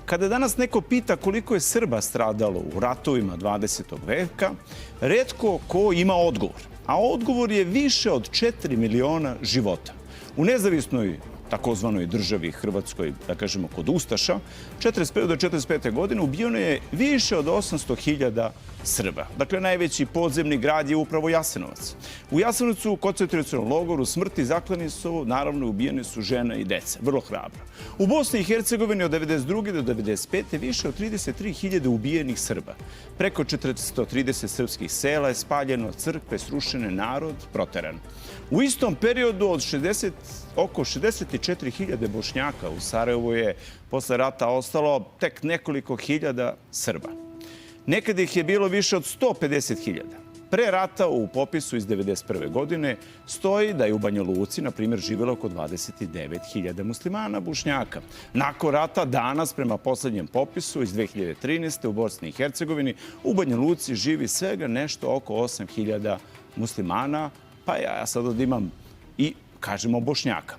Kada danas neko pita koliko je Srba stradalo u ratovima 20. veka, retko ko ima odgovor. A odgovor je više od 4 miliona života. U nezavisnoj takozvanoj državi Hrvatskoj, da kažemo kod Ustaša, 45. do 45. godine ubijeno je više od 800.000 Srba. Dakle, najveći podzemni grad je upravo Jasenovac. U Jasenovcu, u koncentracionom logoru smrti zaklani su, naravno, ubijene su žene i deca. Vrlo hrabro. U Bosni i Hercegovini od 92. do 95. više od 33.000 ubijenih Srba. Preko 430 srpskih sela je spaljeno, crkve srušene, narod proteran. U istom periodu od oko 64.000 Bošnjaka u Sarajevu je posle rata ostalo tek nekoliko hiljada Srba. Nekad ih je bilo više od 150.000. Pre rata u popisu iz 1991. godine stoji da je u Banja Luci, na primjer, živjelo oko 29.000 muslimana Bošnjaka. Nakon rata danas, prema poslednjem popisu iz 2013. u Bosni i Hercegovini, u Banja Luci živi svega nešto oko 8.000 muslimana, pa ja sad imam i kažemo Bošnjaka.